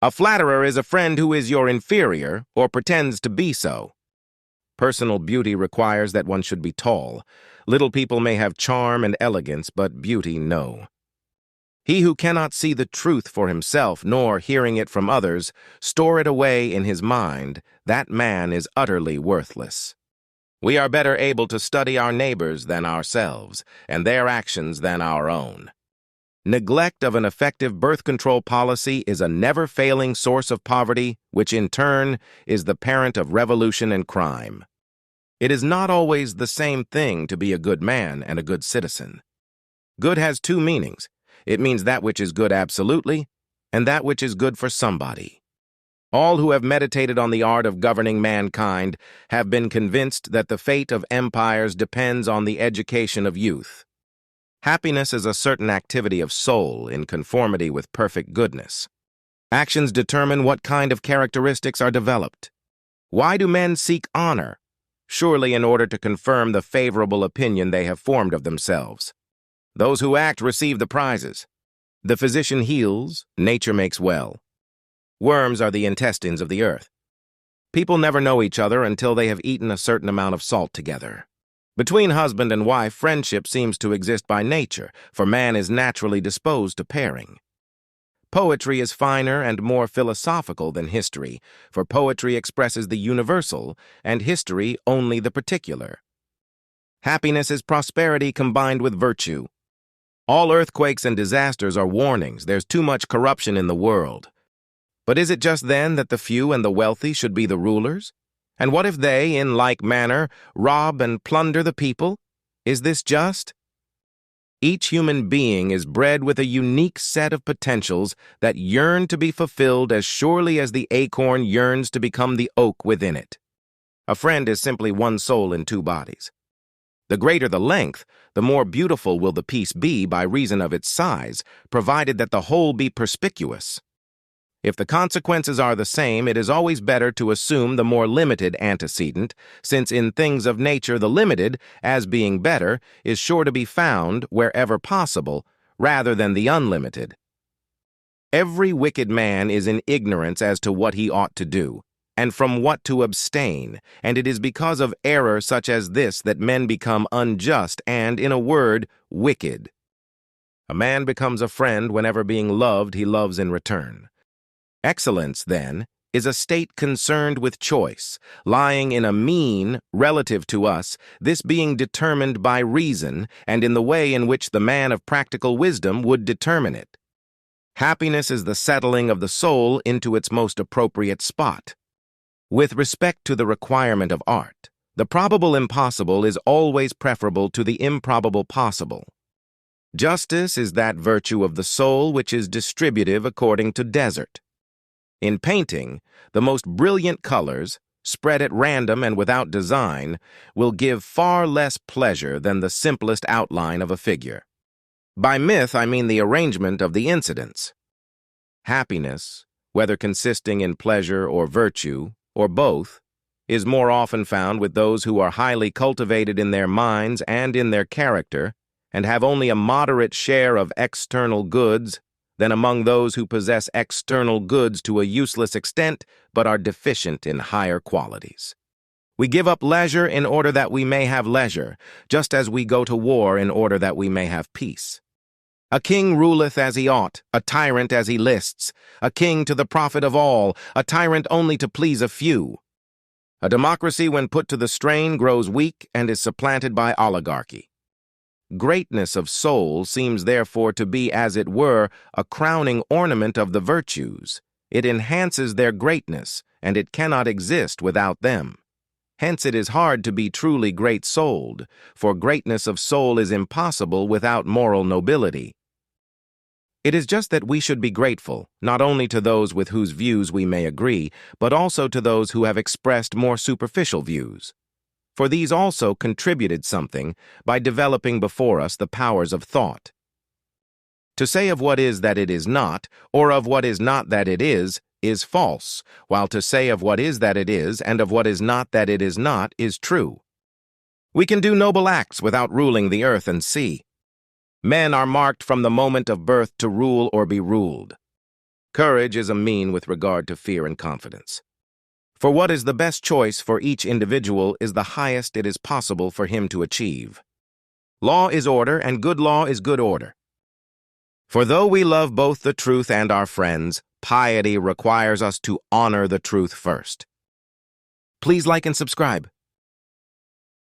A flatterer is a friend who is your inferior or pretends to be so. Personal beauty requires that one should be tall. Little people may have charm and elegance, but beauty no. He who cannot see the truth for himself, nor, hearing it from others, store it away in his mind, that man is utterly worthless. We are better able to study our neighbors than ourselves, and their actions than our own. Neglect of an effective birth control policy is a never-failing source of poverty, which in turn is the parent of revolution and crime. It is not always the same thing to be a good man and a good citizen. Good has two meanings. It means that which is good absolutely, and that which is good for somebody. All who have meditated on the art of governing mankind have been convinced that the fate of empires depends on the education of youth. Happiness is a certain activity of soul in conformity with perfect goodness. Actions determine what kind of characteristics are developed. Why do men seek honor? Surely in order to confirm the favorable opinion they have formed of themselves. Those who act receive the prizes. The physician heals, nature makes well. Worms are the intestines of the earth. People never know each other until they have eaten a certain amount of salt together. Between husband and wife, friendship seems to exist by nature, for man is naturally disposed to pairing. Poetry is finer and more philosophical than history, for poetry expresses the universal, and history only the particular. Happiness is prosperity combined with virtue. All earthquakes and disasters are warnings. There's too much corruption in the world. But is it just then that the few and the wealthy should be the rulers? And what if they, in like manner, rob and plunder the people? Is this just? Each human being is bred with a unique set of potentials that yearn to be fulfilled as surely as the acorn yearns to become the oak within it. A friend is simply one soul in two bodies. The greater the length, the more beautiful will the piece be by reason of its size, provided that the whole be perspicuous. If the consequences are the same, it is always better to assume the more limited antecedent, since in things of nature the limited, as being better, is sure to be found, wherever possible, rather than the unlimited. Every wicked man is in ignorance as to what he ought to do, and from what to abstain, and it is because of error such as this that men become unjust and, in a word, wicked. A man becomes a friend whenever being loved he loves in return. Excellence, then, is a state concerned with choice, lying in a mean relative to us, this being determined by reason and in the way in which the man of practical wisdom would determine it. Happiness is the settling of the soul into its most appropriate spot. With respect to the requirement of art, the probable impossible is always preferable to the improbable possible. Justice is that virtue of the soul which is distributive according to desert. In painting, the most brilliant colors, spread at random and without design, will give far less pleasure than the simplest outline of a figure. By myth, I mean the arrangement of the incidents. Happiness, whether consisting in pleasure or virtue, or both, is more often found with those who are highly cultivated in their minds and in their character, and have only a moderate share of external goods, than among those who possess external goods to a useless extent, but are deficient in higher qualities. We give up leisure in order that we may have leisure, just as we go to war in order that we may have peace. A king ruleth as he ought, a tyrant as he lists, a king to the profit of all, a tyrant only to please a few. A democracy, when put to the strain, grows weak and is supplanted by oligarchy. Greatness of soul seems therefore to be, as it were, a crowning ornament of the virtues. It enhances their greatness, and it cannot exist without them. Hence it is hard to be truly great-souled, for greatness of soul is impossible without moral nobility. It is just that we should be grateful, not only to those with whose views we may agree, but also to those who have expressed more superficial views. For these also contributed something by developing before us the powers of thought. To say of what is that it is not, or of what is not that it is false, while to say of what is that it is, and of what is not that it is not, is true. We can do noble acts without ruling the earth and sea. Men are marked from the moment of birth to rule or be ruled. Courage is a mean with regard to fear and confidence. For what is the best choice for each individual is the highest it is possible for him to achieve. Law is order, and good law is good order. For though we love both the truth and our friends, piety requires us to honor the truth first. Please like and subscribe.